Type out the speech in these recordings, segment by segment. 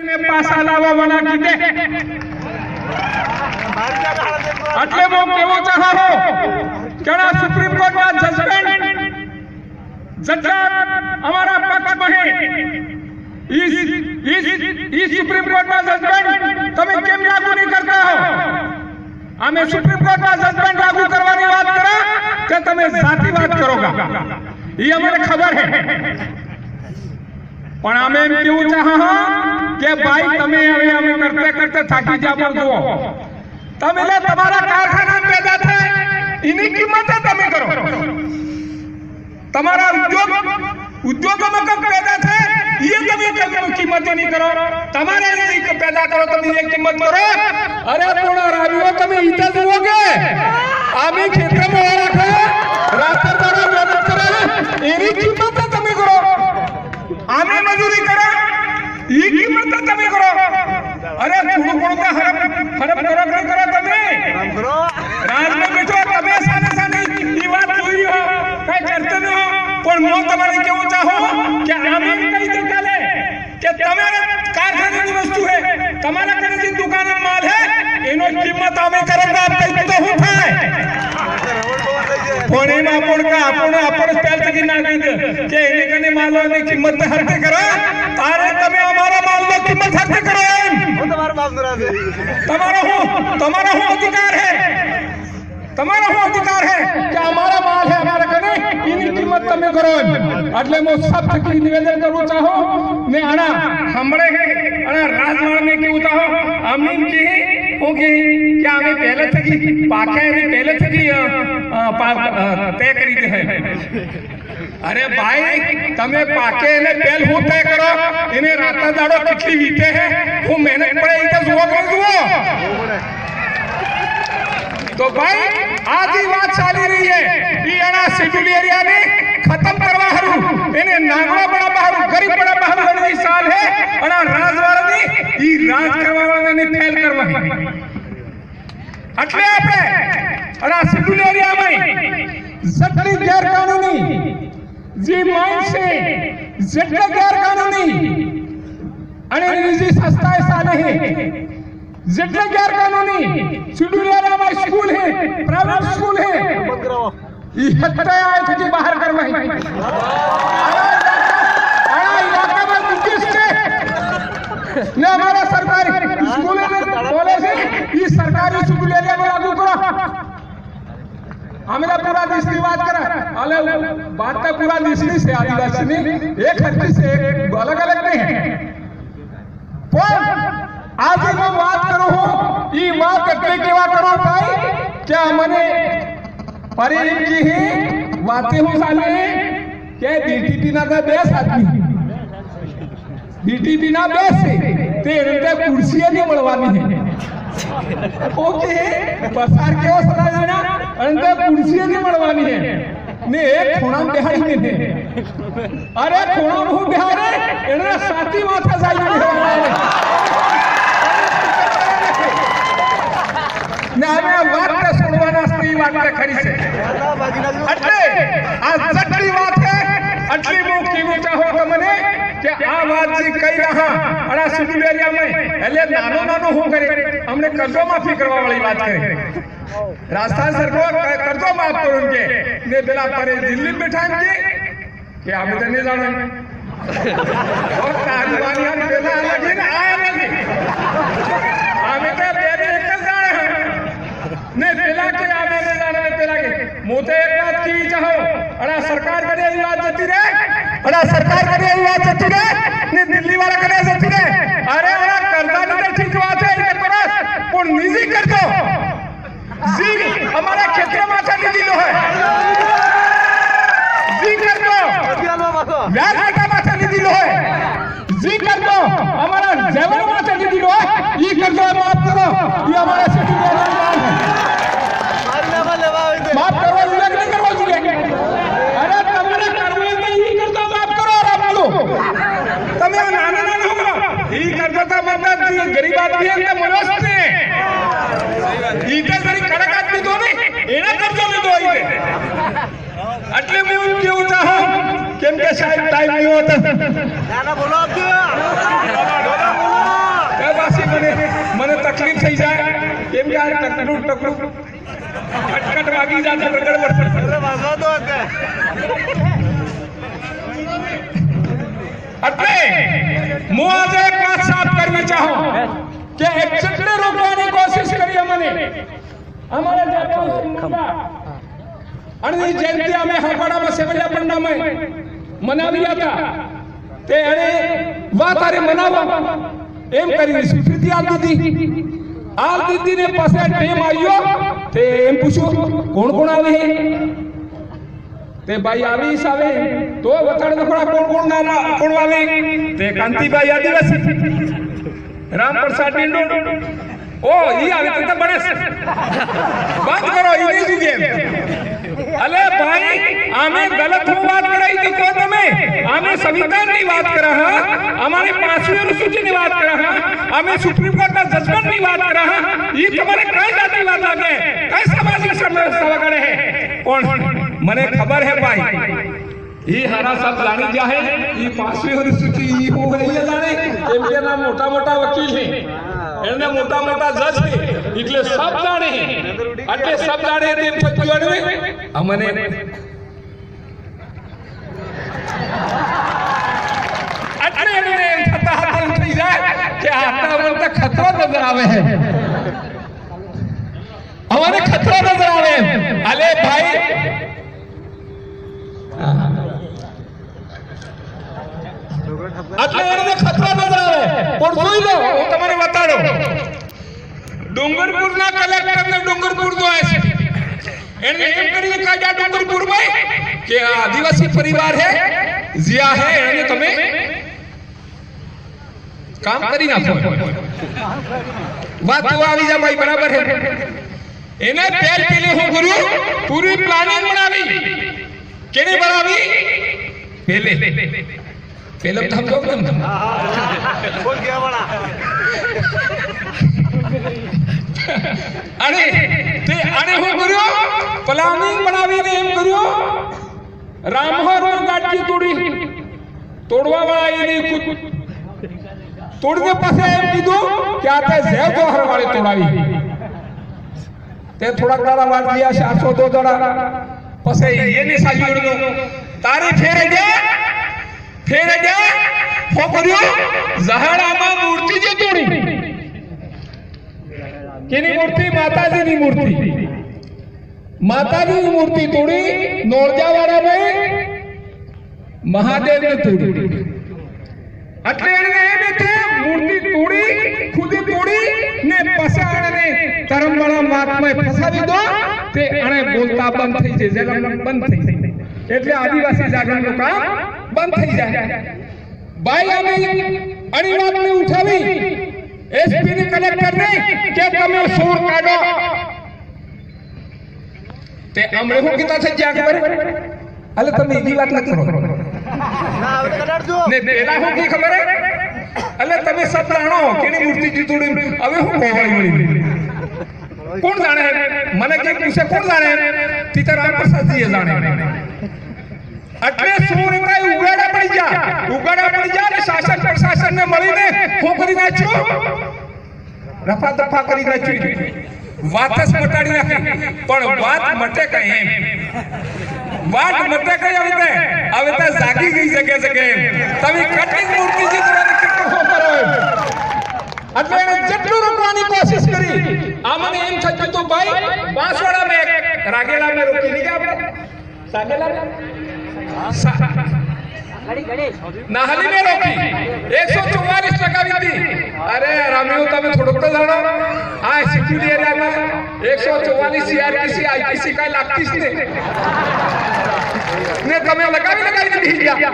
ને પાસા લાવવાના કીધે એટલે હું કેવો ચાહો કે સુપ્રીમ કોર્ટના જજમેન્ટ हमारा पक्ष में इस सुप्रीम कोर्ट का जजमेंट તમે કેમ લાગુ નહીં કરતા હો? અમે સુપ્રીમ કોર્ટ का जजमेंट लागू करवानी बात करा कि તમે જાતિવાદ કરોગા ये हमें खबर है પણ અમે એમ કેવું ચાહો કે ભાઈ તમે હવે અમે કરતે કરતે થાકી જાઓ જો તમે લે તમારા કારખાના પેદા થાય એની કિંમત તમે કરો તમારા उद्योगों में कब पैदा थे ये कभी कीमत नहीं करो तुम्हारे नहीं पैदा करो तुम ये कीमत करो अरे पूर्ण रावियों कभी इतना दोगे आमी क्षेत्र में हो रखा रास्ते बड़ा मेहनत करे इन्हीं कीमत तुम करो आमी मजदूरी करो ये कीमत तुम करो अरे पूर्ण का हरप करो नहीं करो तुम्हें राज में बैठो तबे साने साने ये बात हुई हो कहीं करते नहीं हो પણ હું તમારે કેવું ચાહું કે આમે કઈ દે કાલે કે તમારે કારખાનાની વસ્તુ હે તમારા કનેથી દુકાનનો માલ હે એનો કિંમત અમે કરંગા કઈ તો હું થાય પણ એમાં આપણે સ્પેલ તકી નાખી દે કે એને કને માલની કિંમત હરતે કરો તારે તમે અમારા માલની કિંમત હરતે કરો એમ હું તમારો માલ દરા દે તમારો હું અધિકાર હે તમારો હું અધિકાર હે કે અમારા માલ હે અમારા કને એની કિંમત તમે કરો એટલે હું સબ થકી નિવેદન કરવું ચાહો ને આના સાંભળે હે અને રાજવાળાને કેવું ચાહો આમની કે ઓકે કે અમે પહેલે થકી પાકે એની પહેલે થકી તય કરી દે अरे भाई तमे पाके ने पहल हूं तय करो इन्हें राता दाड़ो कितनी वीते है वो मेहनत पड़े इधर जुआ कर दुओ तो भाई आज ही बात चाली रही है ये अना शेड्यूल एरिया ने खत्म करवा हरू इन्हें नागड़ा बड़ा बहारू गरीब बड़ा बहारू हर साल है अना राजवाड़ा ने ये राज करवाने ने फेल करवा है એટલે આપણે અના शेड्यूल एरिया में जटली गैर कानूनी जी माइंड से जटले गैर कानूनी અને નિજી સંસ્થાએ સાલે है जटले गैर कानूनी शेड्यूल एरिया में स्कूल है प्राइवेट स्कूल है ये हत्या आए थे बाहर करवाई इलाका में ब्रिटिश ने हमारा सरकारी स्कूल बोले से ये सरकारी शेड्यूल एरिया में लागू करो हमें पूरा देश की बात करा अले बात तो पूरा देश से आदिवासी ने एक हत्ती से अलग अलग नहीं है पर आज मैं बात करूं ये बात એટલે કેવા કરો ભાઈ क्या મને પરેમ की ही बातें हो साले के डीटीपी ना का बेस आदमी डीटीपी ना बेस ते इनके कुर्सियां नहीं મળવાની है ओके बसार केવો સલાહ ના इनके कुर्सियां नहीं મળવાની है ने एक ખૂણા બેહાડી દે अरे ખૂણા હું બેહારે એના સાથી માથા જાય है ને અમે વાત સુનવાના સ્ત્રી વાત ખરી છે એટલે આ જટલી વાત છે એટલે હું કેવું ચાહો તમને કે આ વાત જે કહી રહ્યા અડા शेड्यूल एरिया में એટલે નાનો નાનો હું કરે हमने कर्जो माफी करवा वाली बात करे राजस्थान सरकार कर्जो माफ करो उनके ने बेला परे दिल्ली में बैठा के कि हम तो नहीं जाने और तालिबानिया ने बेला लगे ना आया नहीं हमें तो बेरे एक जाने ने बेला के आने ने जाने बेला के मोते एक बात की चाहो अड़ा सरकार करे ये बात जती रे अड़ा सरकार करे ये बात जती रे ने दिल्ली वाला करे जती रे अरे अड़ा कर्जा नहीं ठीक बात है ये करो पर निजी कर दो जी हमारा क्षेत्र में अच्छा निधि लो है जी कर दो व्याज का माथा निधि लो है जी कर दो हमारा जैवन माथा निधि लो है ये कर दो माफ करो ये हमारा शेड्यूल माफ करो उल्लेख नहीं करवा जुड़े अरे तुम्हारे करवे में ये कर दो माफ करो और आप लो તમે નાના નાના હો ये कर दो का मतलब गरीब आदमी है तो मनोस्त है ઈતે જરી કડક આદમી તો નહીં એના કરજો લીધો ઈતે એટલે હું કેવું ચાહું કેમ કે સાહેબ ટાઈમ નહીં હોતો ના ના બોલો આપજો થઈ જાય કેમ કે આ ટકડું કટકટ વાગી જાય તો ગડબડ એટલે હું આજે એક વાત સાફ કરવી ચાહું કે એક્સિડન્ટ રોકવાની કોશિશ કરી અમને અમારે અને જયંતિ અમે હાપાડામાં સેવલિયા પંડામાં મનાવી હતા તે એને વાત આરે મનાવવા એમ કરીને સ્વીકૃતિ આપી દીધી આ દીદીને પાસે ટેમ આવ્યો તે એમ પૂછ્યું કોણ કોણ આવે તે ભાઈ આવીશ આવે તો વતાડ નખડા કોણ આવે તે કાંતિભાઈ આદિવાસી રામપ્રસાદ ડિંડો ઓ ઈ આવે તો બને વાત કરો ઈ નહીં જુગે અલે ભાઈ આમે ગલત હું વાત કરાઈ દી કો તમે આમે સંવિધાનની વાત કરા હા અમારે 5મી અનુસૂચિની વાત કરા હા આમે સુપ્રીમ કોર્ટના જજમેન્ટની વાત કરા હા ઈ તમારે કઈ જાતની વાત લાગે કઈ સામાજિક સમસ્યા વગડે હે કોણ મને ખબર હે ભાઈ ઈ હારા सब जानी जा है ઈ 5મી અનુસૂચિ ઈ હો ગઈ જાણે કેમ કે ના મોટા મોટા વકીલ છે એને મોટા મોટા જજ છે એટલે सब જાણે એટલે सब જાણે તેમ થયું અમને એટલે એને થતા હાથ થઈ જાય કે આટલા વખત ખતરો નજર આવે છે અમારે ખતરો નજર આવે અલે ભાઈ એટલે એને ખતરો નજર આવે પણ જોઈ લો હું તમને બતાડો ડુંગરપુરના કલેક્ટરને ડુંગરપુર નો છે એને એમ કરીને કાજા ડુંગરપુર માં કે આ આદિવાસી પરિવાર है जिया है એને તમે કામ કરી નાખો વાત તો આવી જા ભાઈ બરાબર है એને પેલે હું કર્યું પૂરી પ્લાનિંગ બનાવી કેની બનાવી પેલે तो हम लोग बोल गया बड़ा अरे ते अरे हो કર્યો પ્લાનિંગ બનાવીને એમ કર્યો રામહર ગાડી તોડવા વાળા એની તોડને પાસે એમ કીધું કે આ તે જેવ જોહર વાળી તોડાવી તે થોડા દાડા વાર ગયા 402 દાડા પછી એની સાજીડનો તારી ફેરે ગયા હો કર્યો ઝહરામાં મૂર્તિ જે તોડી કેની મૂર્તિ માતાજીની મૂર્તિ તોડી નોરજાવાળામાં મહાદેવને તોડી એટલે એને તે મૂર્તિ તોડી ખુદ તોડી ને પસારને ધર્મવાળા માર્ગમાં ફસાવી દો તે આને બોલતા બંધ થઈ જાય જલમ બંધ થઈ જાય એટલે આદિવાસી જાગરણનું કામ બંધ થઈ જાય ભાઈ અમે અણી વાતને ઉઠાવી એસપી ને કલેક્ટર ને કે તમે સોર કાઢો તે અમરે હું કીધા છે જ્યાં ખબર અલે તમે એવી વાત ન કરો ના હવે કડાડજો ને પેલા હું કી ખબર અલે તમે સત જાણો કેની મૂર્તિ જીતુડી હવે હું કોવાળી મળી કોણ જાણે મને કે પૂછે કોણ જાણે તીતર રામપ્રસાદજી જાણે એટલે સુરતા ઉગાડા પડી જા ને શાસન પ્રશાસન ને મળીને હું કરી નાખ્યો રફા દફા કરી નાખ્યું વાત જ મટાડી નાખી પણ વાત મટે કઈ એમ વાત મટે કઈ હવે તો જાગી ગઈ જગે તમે કટિંગ મૂર્તિ જીતવાની કેટલું હો કરો એટલે એને જેટલું રોકવાની કોશિશ કરી આ મને એમ થયું તો ભાઈ બાંસવાડા મે રાગેલા મે રોકી લીધા આપણે સાગેલા नाहली में रोकी 144 लगावी थी अरे रामियो તમે થોડુંક તો જાણો આ સિક્યુરિટી એરિયામાં 144 સીઆરપીસી આઈપીસી કાઈ લાગતી જ ને તમે લગાવી દીધી ગયા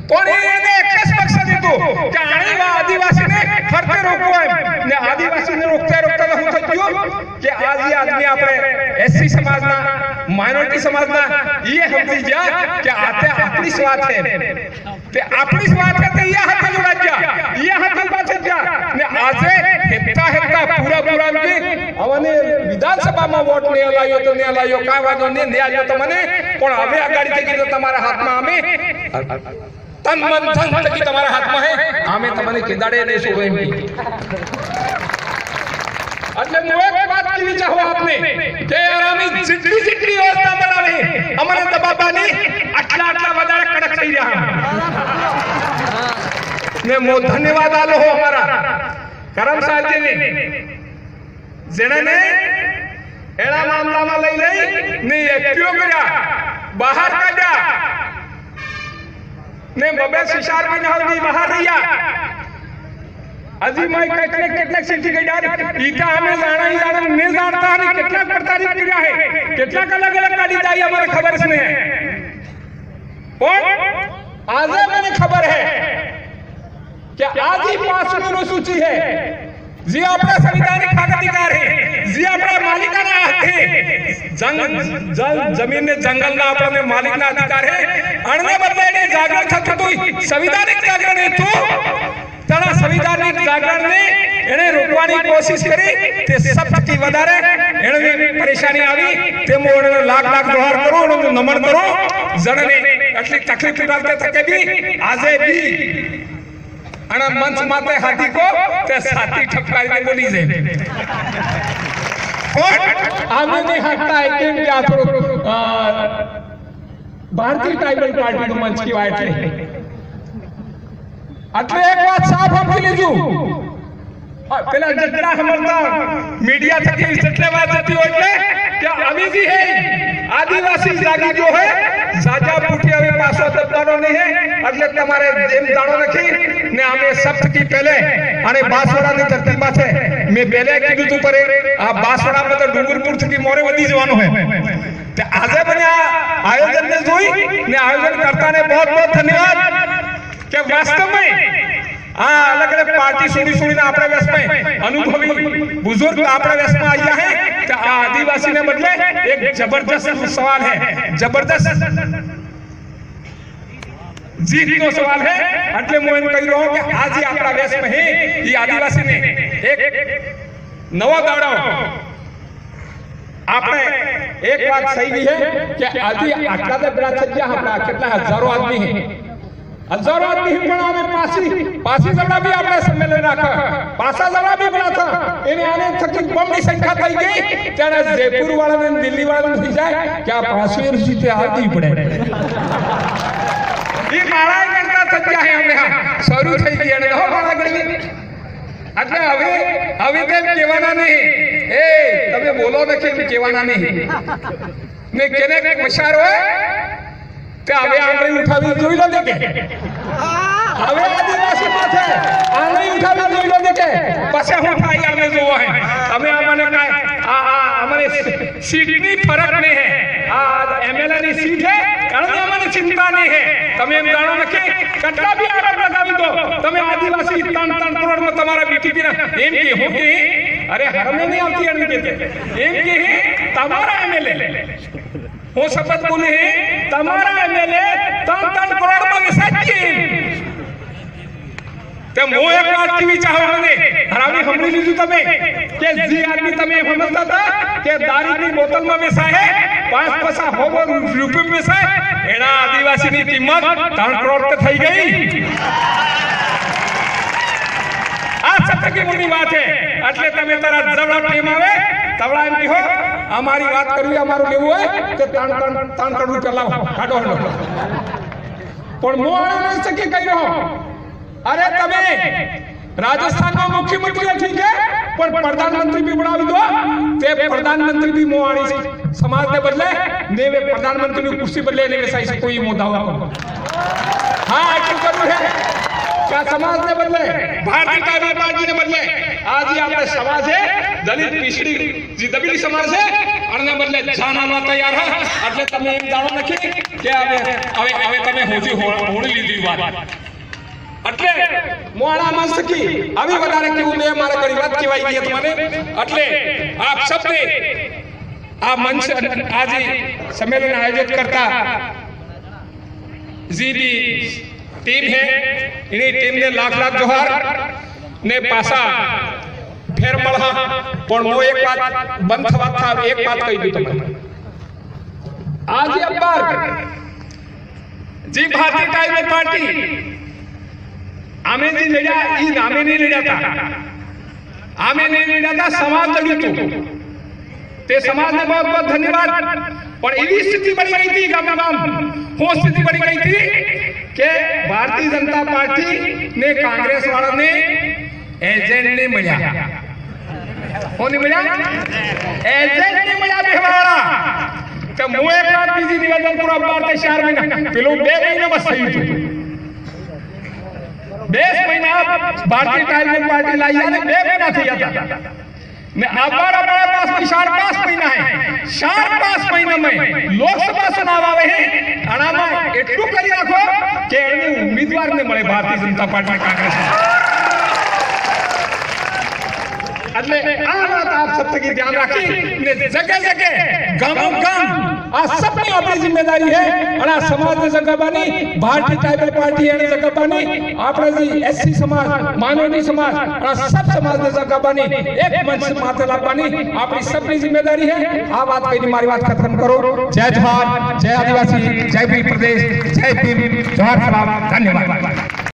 પણ એને એક જ મકસદ હતું કે આણીવા આદિવાસીને ફરતે રોકવો ને આદિવાસીને રોકતા હું થયું કે આજે આદમી આપણે એસસી સમાજના माइनॉरिटी समझना ये समझी जा कि आते अपनी स्वाद है ते अपनी स्वाद है तो ये हाथ जोड़ा जा ये हाथ बात जा ने आजे हेता पूरा भी अवने विधानसभा में वोट नहीं लायो तो नहीं लायो का वादो नहीं आयो तो मने पण હવે આ ગાડી થઈ તો તમારા હાથમાં અમે તન મન ધન તકી તમારા હાથમાં હે અમે તમને કેદાડે દેશું એમ એટલે હું એક વાત કહેવી ચાહું આપને કે યાર અમે જેટલી વ્યવસ્થા બનાવી અમને દબાવવાની આટલા વધારે કડક થઈ રહ્યા ને મો ધન્યવાદ આલો હો અમારા કરમ સાહેબજીને જેણે એના મામલામાં લઈ ને એક્ટિવ કર્યા બહાર કાઢ્યા ને બબે શિશાર બી નહવી બહાર રહ્યા હજી મેં કેટલાક સીટી ગઈ ઈટા અમે જાણા ને જાણતા અને કેટલાક પડતારી કર્યા હે કેટલાક અલગ કાઢી જાય અમારે ખબર છે ને પણ આજે મને ખબર है कि आज ही 5 सूची है जी अपना संवैधानिक अधिकार है जी अपना मालिकाना हक है जल जमीन ने जंगल ना अपने मालिकाना अधिकार है अणने बदले ने जागरण थतो संवैधानिक जागरण है तो तणा संवैधानिक जागरण ने एने रोकवानी कोशिश करी ते सबथी વધારે एने परेशानी આવી ते मोने लाख दोहार करो और नमन करो जणने આટલી તકલીફ ઉઠાવતે થકે भी આજે भी અને મંચ માથે હાથી કો તે સાથી ઠપકારીને બોલી જાય કોણ આમે નહીં હાથતા है કેમ કે આ થોડો ભારતીય ટ્રાઇબલ પાર્ટીનું મંચ કહેવાય એટલે એક વાત સાફ આપી લેજો પેલા જેટલા સમજતા मीडिया થકી જેટલે વાત હતી એટલે કે અભી भी है आदिवासी जागी जो है साजा पूठी अभी पासो दबदानो नहीं है એટલે તમારે જેમ જાણો નથી ને અમે સપ્તકી પહેલે અને બાસવાડાની ધરતીમાં છે મે પહેલે કીધું તું પરે આ બાસવાડામાં તો ડુંગરપુર થી મોરે વધી જવાનું હોય તે આજે મને આ આયોજનને જોઈ ને આયોજન કરતાને बहुत धन्यवाद કે વાસ્તવમાં આ अलग पार्टी सुनी ना अपने व्यस्त में अनुभवी बुजुर्ग अपने व्यस्त में आया है कि आदिवासी ने बदले एक जबरदस्त सवाल है जबरदस्त जीत को सवाल है એટલે હું એમ કહી રહ્યો કે આજે આપણા વ્યસ્ત में है ये आदिवासी ने एक नवा दाड़ो આપણે એક વાત સહી भी है कि આજે આટલા બધા છજ્યા આપણા કેટલા હજારો આદમી है हजारों आदमी हिंपणा में पासी जबड़ा भी आपने सम्मेलन रखा पासा जबड़ा भी बना था इन्हें आने तक बम की संख्या कही गई त्याने जयपुर वाला ने दिल्ली वाला ने जाए क्या पासी ऋषि आदि पड़े ये मारा करता थक्या है हमने शुरू થઈ ગઈ અને હો મારા ગળી એટલે હવે કેમ કહેવાના નહીં એ તમે બોલો ને કેમ કહેવાના નહીં ને કેને મશાર હોય કે હવે આંગળી ઉઠાવી જોઈ લો દેકે હવે આદિવાસી માથે આંગળી ઉઠાવી જોઈ લો દેકે પછી હું થાય આને જોવો હે તમે મને કાય આ અમારે સીટની ફરક નહીં હે આ એમએલએ ની સીટ है કારણ અમને ચિંતા નહીં है તમે એમ જાણો ને કે કેટલા भी આરોપ લગાવી દો તમે આદિવાસી 3 કરોડ માં તમારા બીટીપી ના એમ કે હું કે અરે હરમે નહીં આવતી એમ કે એમ કે તમારા એમએલએ हो शपथ बोले તમારા એમએલએ 3 કરોડ માં વેચાઈ તે મો એક વાત કહેવી ચાહું મને હરાવી સાંભળી લીધું તમે કે જે આદમી તમે સમજતા હતા કે દારૂની બોતલમાં વેચાય 5 પૈસા હોવો રૂપિયા વેચાય એના આદિવાસીની કિંમત 3 કરોડ તો થઈ ગઈ આ સત્યની મોટી વાત છે એટલે તમે તારા જવડા ટેમ આવે તવડા એમ કહો અમારી વાત કરવી અમારું લેવું હોય તો 3 કરોડ રૂપિયા લાવો કાઢો પણ હું આને સકે કહી રહ્યો अरे તમે રાજસ્થાનનો મુખ્યમંત્રી ठीक है પણ પ્રધાનમંત્રી भी બનાવી દો તે પ્રધાનમંત્રી भी મોવાણી સમાજ ને બદલે ને વે પ્રધાનમંત્રી ની कुर्सी बदले ने वैसा ही कोई मुद्दा हुआ हां आटલું કરવું है क्या समाज ने बदले भारतीय जनता पार्टी ने बदले आज ही आपने समाज है दलित पिछड़ी जी दबीली समाज है अरने बदले जानामा तैयार है એટલે તમે એમ જાણો નથી કે હવે તમે હોળી લીધી વાત એટલે મોણા માં સકી આવી વધારે કેવું ને મારા ઘણી વાત કહેવાઈ ગઈ તમને એટલે આપ સૌને આ મંચ આજે सम्मेलन आयोजित करता जीबी टीम है इन्हीं टीम ने लाख जोहार ने पासा फेर મળા પણ હું એક વાત બંધ થવા था एक बात કહી દઉં તમને आज अखबार जी भारतीय जनता पार्टी आमे जी ले जा ई नामे नहीं ले जाता आम्ही नहीं मिला था समाज जगितो ते समाज ने बहुत बहुत धन्यवाद। पर एवी स्थिति बनी गई थी गाम वो स्थिति बनी गई थी कि भारतीय जनता पार्टी ने कांग्रेस वाला ने एजेंट ने मिला नहीं मिला एजेंट ने मिला बेहवाड़ा तो मुए एक बीजी निवेदन पूरा भारतीय 4 महीना पेलो 2 महीना बस सही थी 20 महीना भारतीय ट्राइबल पार्टी लाई जाने 2 महीना थी जाता ने अबार हमारे पास में 4-5 महीना है 4-5 महीना में लोकसभा चुनाव आवे हैं अनामा एटलू करी रखो कि उम्मीदवार ने મળે भारतीय जनता पार्टी कांग्रेस એટલે આ વાત આપ सब तक ध्यान रखी ने जगह जगह गांव गांव आ सबकी अपनी जिम्मेदारी है और आ समाज ने जगह बनी भारतीय ट्राइबल पार्टी ने जगह बनी आपने जी एससी समाज मानवनी समाज और सब समाज ने जगह बनी एक मंच से माथे लागवानी अपनी सबकी जिम्मेदारी है। आ बात कही मारी बात खत्म करो। जय जवान जय आदिवासी जय भील प्रदेश जय भीम जोहार सलाम धन्यवाद।